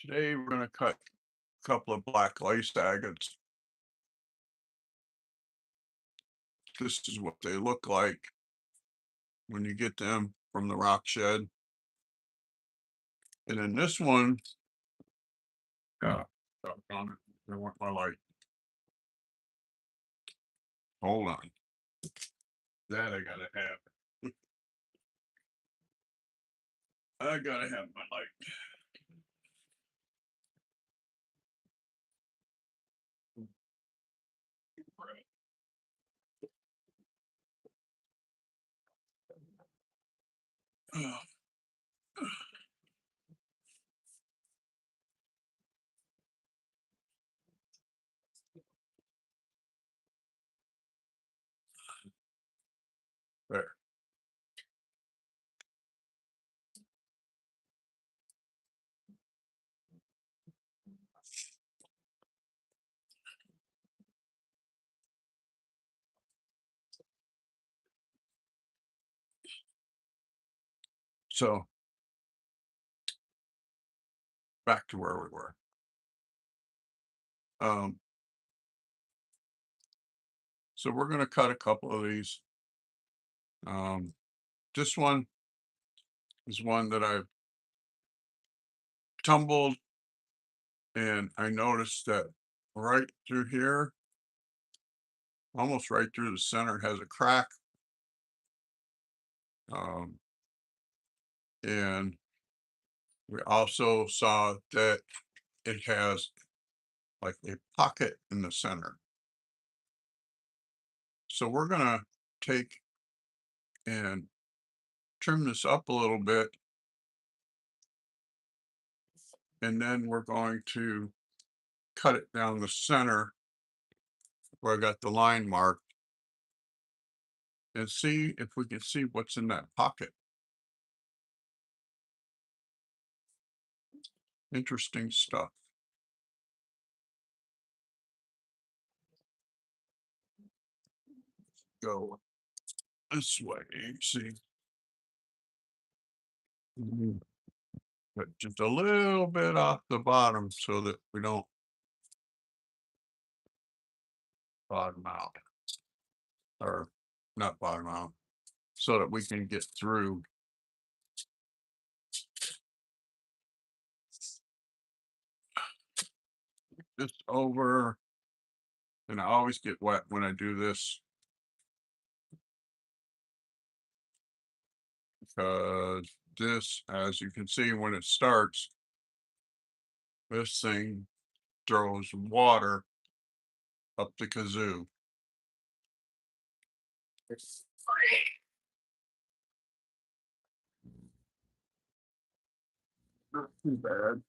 Today we're going to cut a couple of black lace agates. This is what they look like when you get them from the rock shed. And then this one, doggone it, I want my light. Hold on. That I gotta have. I gotta have my light. Oh, there. So back to where we were. Um, so we're gonna cut a couple of these. This one is one that I've tumbled, and I noticed that right through here, almost right through the center, has a crack. Um, and we also saw that it has like a pocket in the center. So we're gonna take and trim this up a little bit, and then we're going to cut it down the center where I got the line marked and see if we can see what's in that pocket. Interesting stuff. Go this way, see. But just a little bit off the bottom so that we don't bottom out, or not bottom out, so that we can get through. Just over, and I always get wet when I do this because this, as you can see, when it starts, this thing throws water up the kazoo. It's not too bad.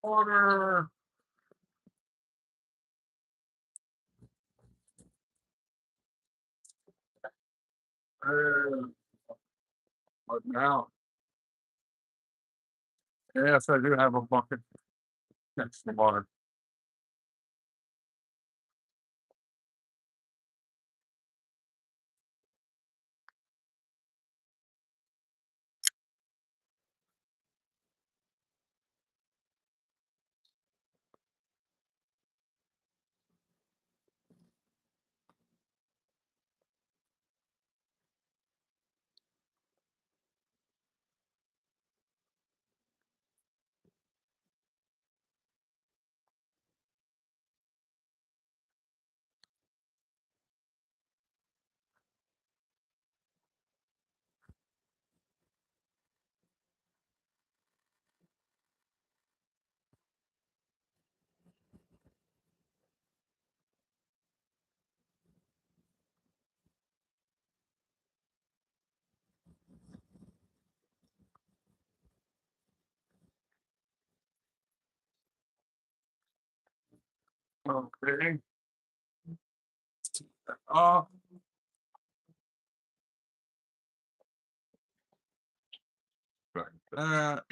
water. Uh, but now, yes, I do have a bucket next to the water. Okay. Uh, like that.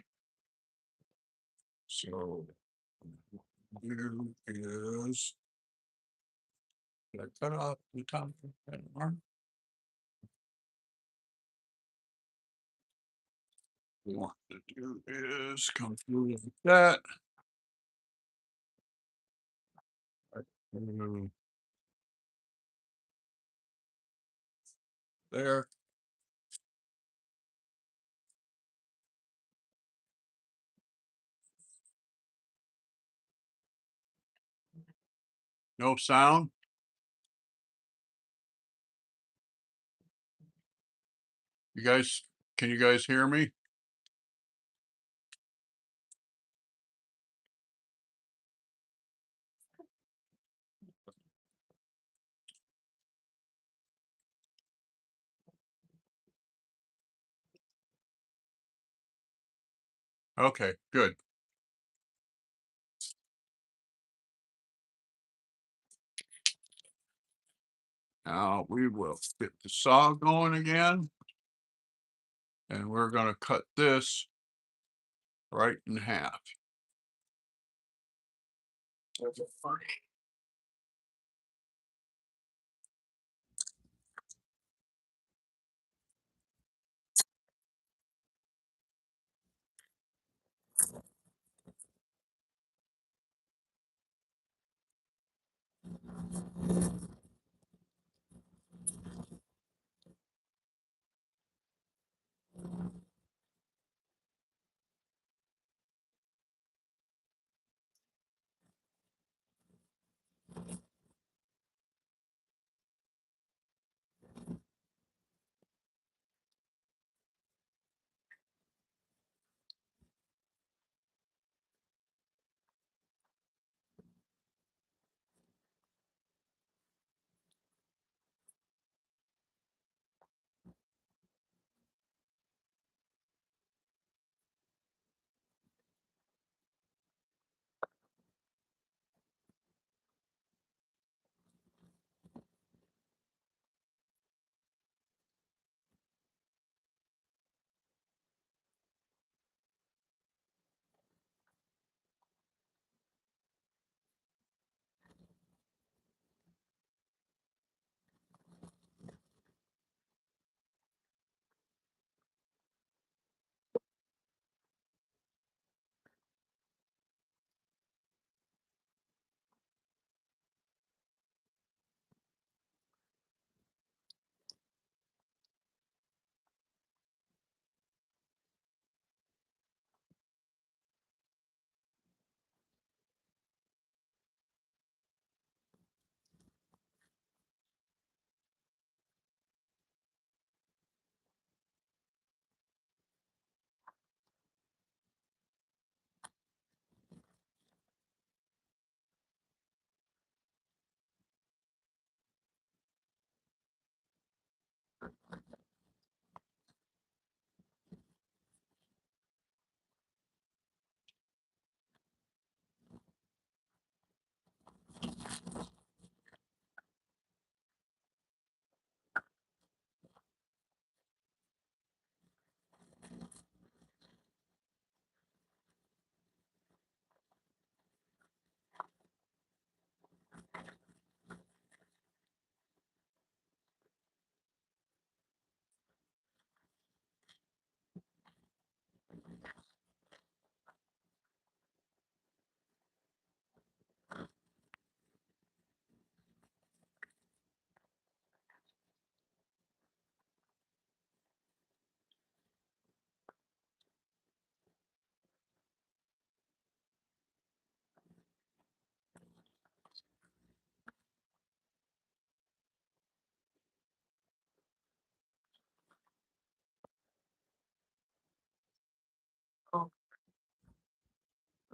So here is, did I cut off the top of that arm? What we want to do is come through like that. Right through there. No sound. You guys, can you guys hear me? Okay, good. Now we will get the saw going again. And we're going to cut this right in half.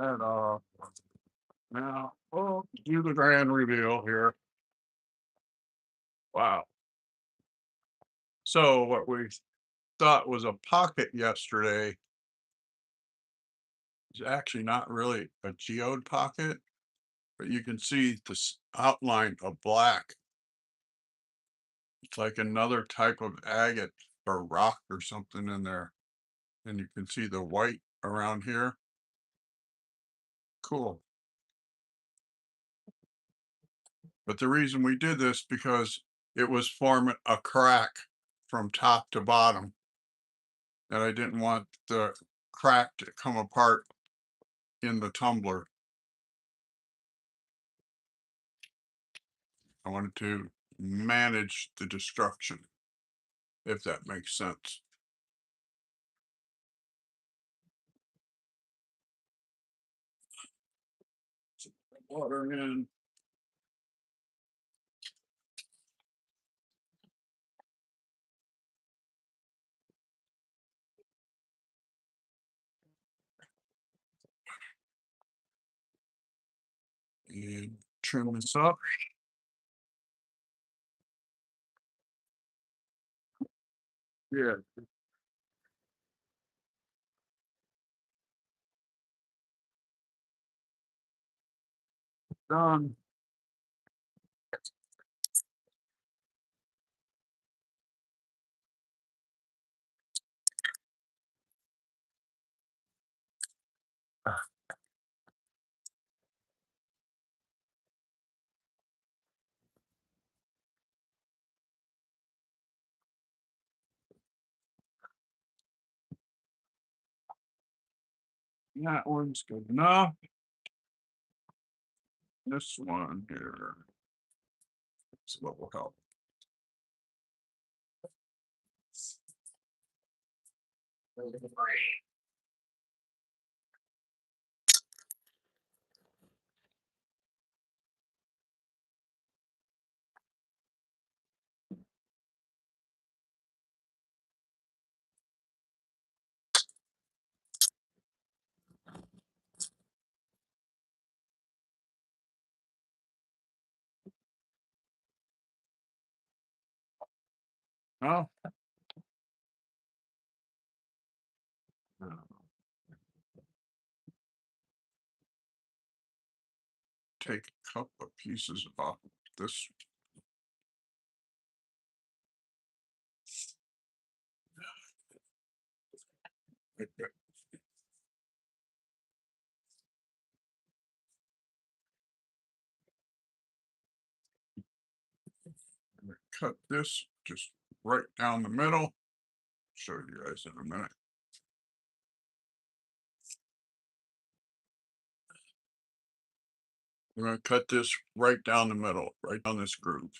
that off. Now, we'll do the grand reveal here. Wow. So what we thought was a pocket yesterday is actually not really a geode pocket, but you can see this outline of black. It's like another type of agate or rock or something in there. And you can see the white around here. Cool. But the reason we did this because it was forming a crack from top to bottom. And I didn't want the crack to come apart in the tumbler. I wanted to manage the destruction, if that makes sense. Water in. And trim this up. Yeah, done. That one's good enough. This one here. It's what will help. Oh, take a couple of pieces off this. Okay. Cut this just right down the middle. Show you guys in a minute. We're going to cut this right down the middle, right down this groove.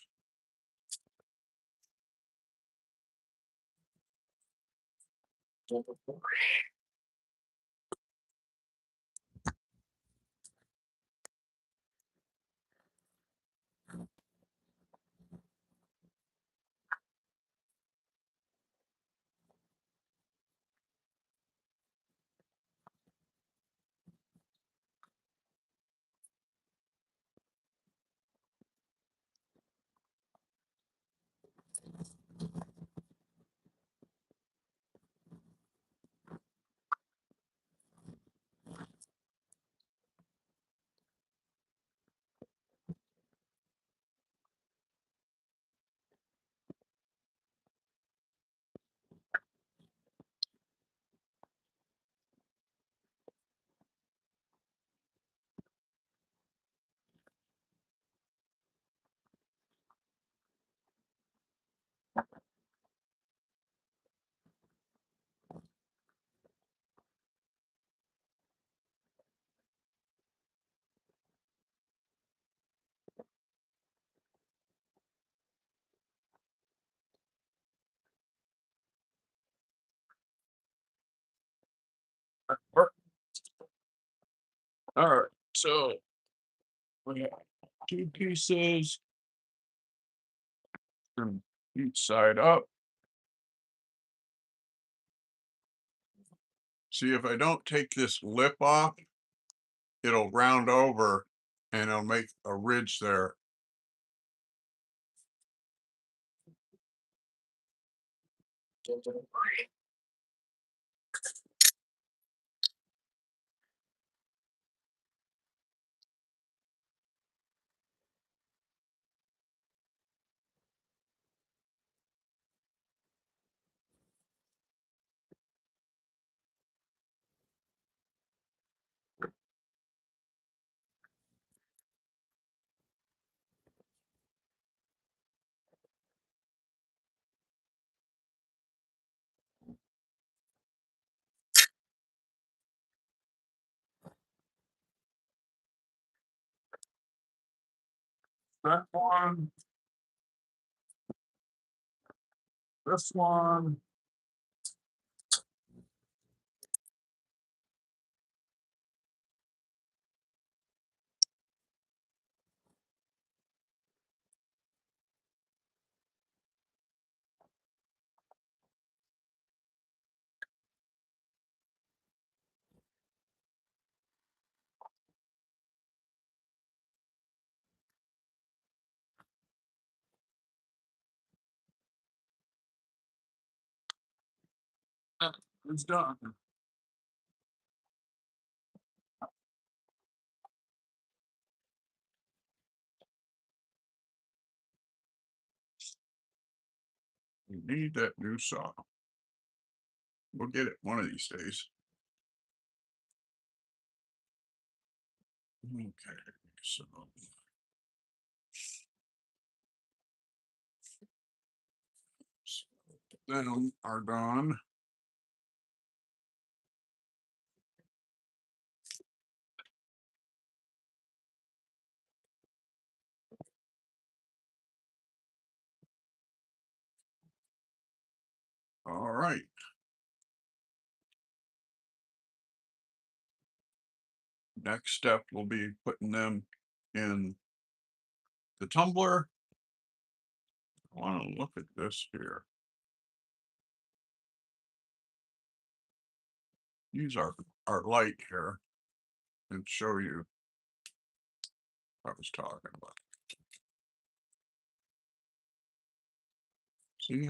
All right, so we have two pieces from each side up. See, if I don't take this lip off, it'll round over and it'll make a ridge there. That one, this one. It's done. We need that new saw. We'll get it one of these days. Okay, so them are done. All right. Next step will be putting them in the tumbler. I want to look at this here. Use our light here and show you what I was talking about. See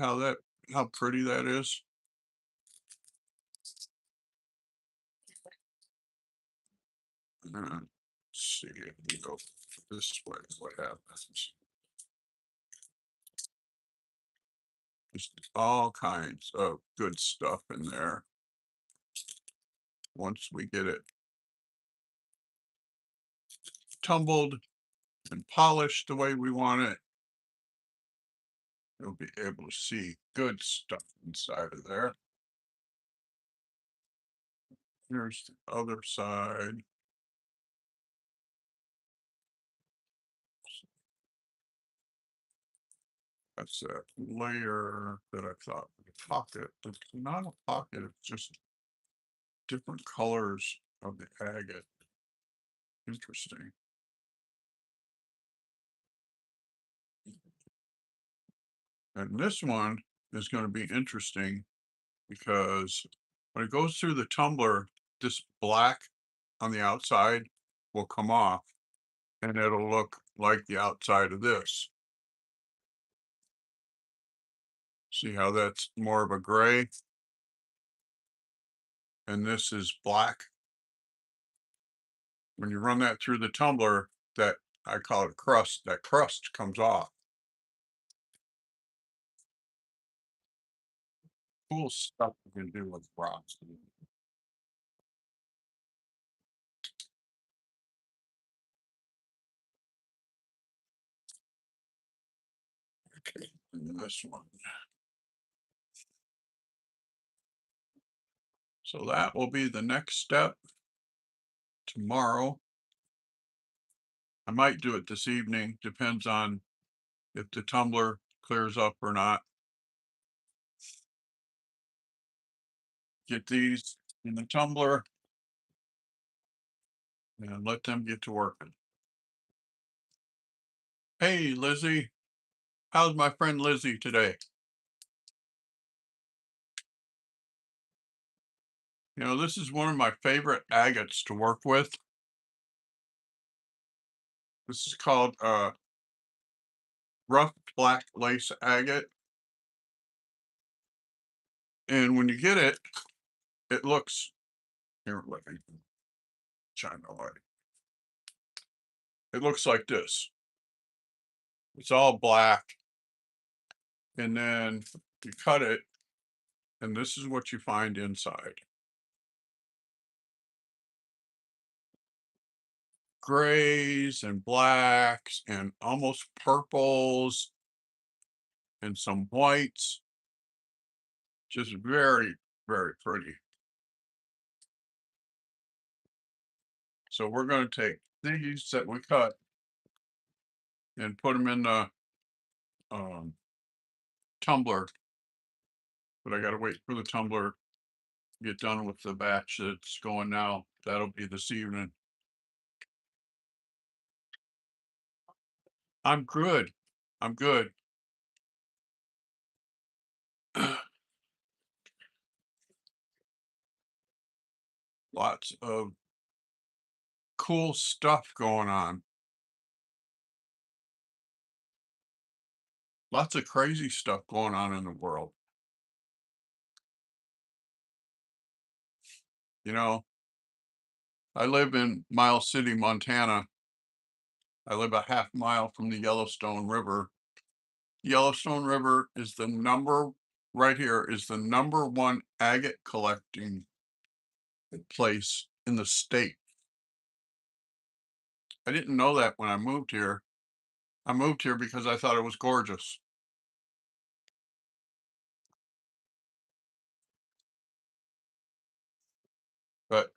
how pretty that is? Let's see if we go this way, what happens? Just all kinds of good stuff in there. Once we get it tumbled and polished the way we want it, you'll be able to see good stuff inside of there. Here's the other side. That's that layer that I thought was a pocket. It's not a pocket, it's just different colors of the agate. Interesting. And this one is going to be interesting because when it goes through the tumbler, this black on the outside will come off and it'll look like the outside of this. See how that's more of a gray? And this is black. When you run that through the tumbler, that I call it crust, that crust comes off. Cool stuff you can do with rocks. Okay, and this one. So that will be the next step tomorrow. I might do it this evening, depends on if the tumbler clears up or not. Get these in the tumbler and let them get to working. Hey, Lizzie, how's my friend Lizzie today? You know, this is one of my favorite agates to work with. This is called rough black lace agate. And when you get it, it looks here, let me shine the light. It looks like this. It's all black. And then you cut it, and this is what you find inside. Grays and blacks and almost purples and some whites. Just very, very pretty. So we're going to take these that we cut and put them in the um, tumbler. But I got to wait for the tumbler to get done with the batch that's going now. That'll be this evening. I'm good. I'm good. Lots of cool stuff going on. Lots of crazy stuff going on in the world. You know, I live in Miles City, Montana. I live a half mile from the Yellowstone River. Yellowstone River is right here, is the #1 agate collecting place in the state. I didn't know that when I moved here. I moved here because I thought it was gorgeous. But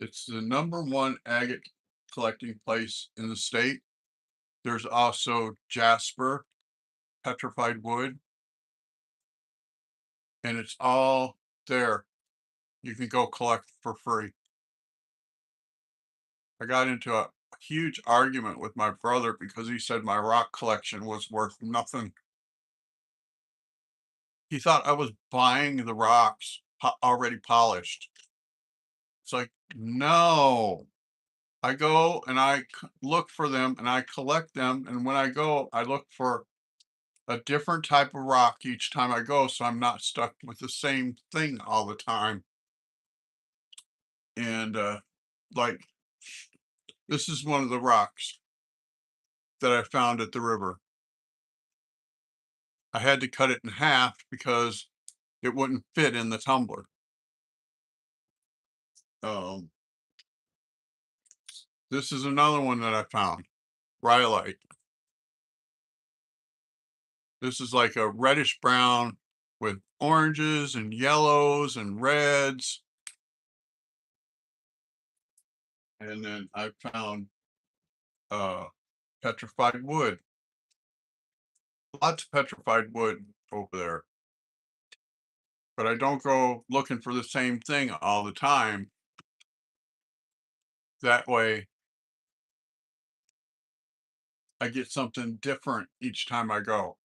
it's the #1 agate collecting place in the state. There's also jasper, petrified wood, and it's all there. You can go collect for free. I got into a huge argument with my brother because he said my rock collection was worth nothing. He thought I was buying the rocks already polished. It's like, no. I go and look for them and I collect them. And when I go, I look for a different type of rock each time I go. So I'm not stuck with the same thing all the time. And like, this is one of the rocks that I found at the river. I had to cut it in half because it wouldn't fit in the tumbler. Um, this is another one that I found, rhyolite. This is like a reddish brown with oranges and yellows and reds. And then I found uh, petrified wood. Lots of petrified wood over there. But I don't go looking for the same thing all the time. That way I get something different each time I go.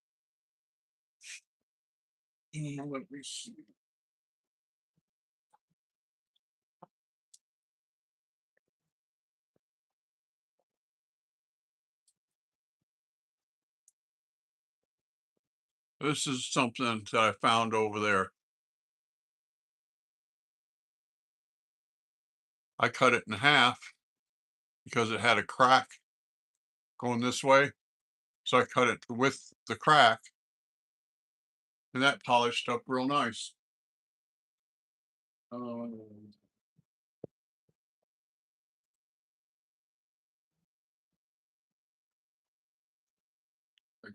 Let me see. This is something that I found over there. I cut it in half because it had a crack going this way. So I cut it with the crack and that polished up real nice. Um, I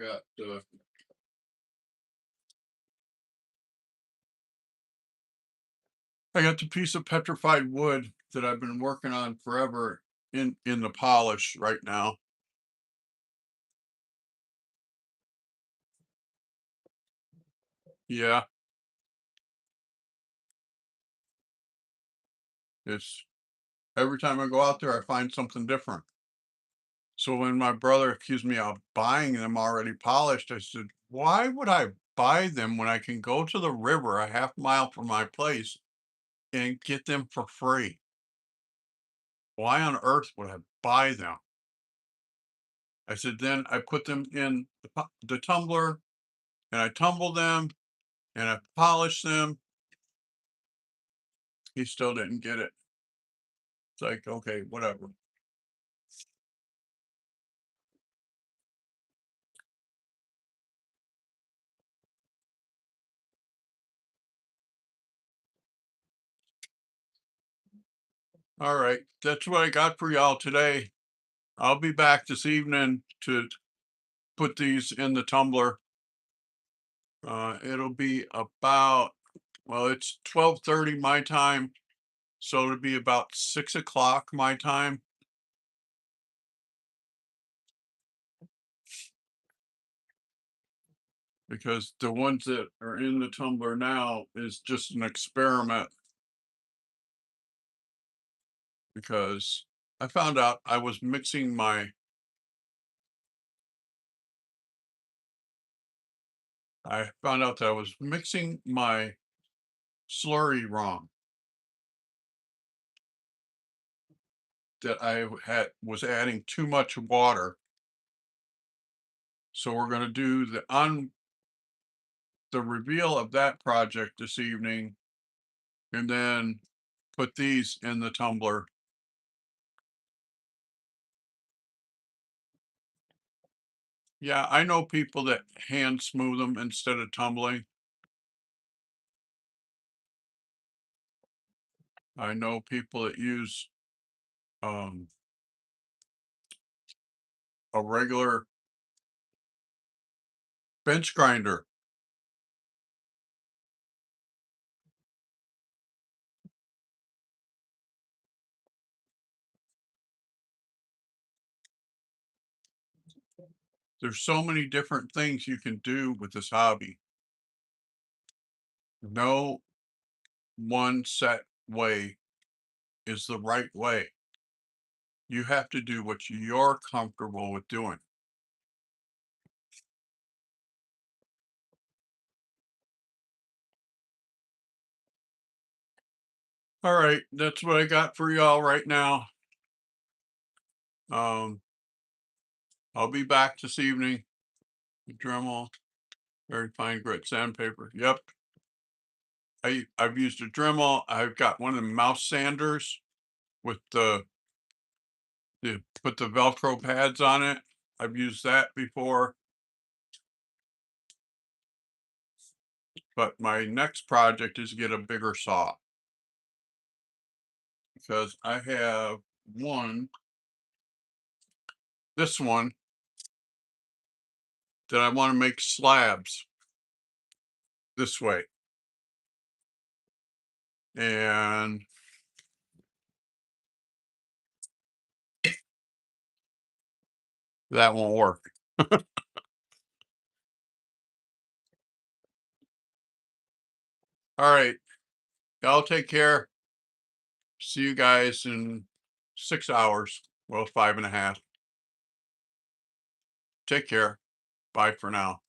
got the piece of petrified wood that I've been working on forever in the polish right now. Yeah, it's every time I go out there, I find something different. So when my brother accused me of buying them already polished, I said, why would I buy them when I can go to the river a half mile from my place and get them for free? why on earth would I buy them? I said, then I put them in the tumbler and I tumble them and I polish them. He still didn't get it. It's like, okay, whatever. All right, that's what I got for y'all today. I'll be back this evening to put these in the tumbler. It'll be about, well, it's 12:30 my time, so it'll be about 6 o'clock my time. Because the ones that are in the tumbler now is just an experiment, because I found out I was mixing I found out that I was mixing my slurry wrong. That I was adding too much water. So we're going to do the reveal of that project this evening, and then put these in the tumbler. Yeah, I know people that hand smooth them instead of tumbling. I know people that use um, a regular bench grinder. There's so many different things you can do with this hobby. No one set way is the right way. You have to do what you're comfortable with doing. All right, that's what I got for y'all right now. Um, I'll be back this evening. Dremel, very fine grit sandpaper. Yep. I've used a Dremel. I've got one of the mouse sanders with the put the Velcro pads on it. I've used that before. But my next project is get a bigger saw, because I have this one that I want to make slabs this way. And that won't work. All right. Y'all take care. See you guys in 6 hours. Well, 5.5. Take care. Bye for now.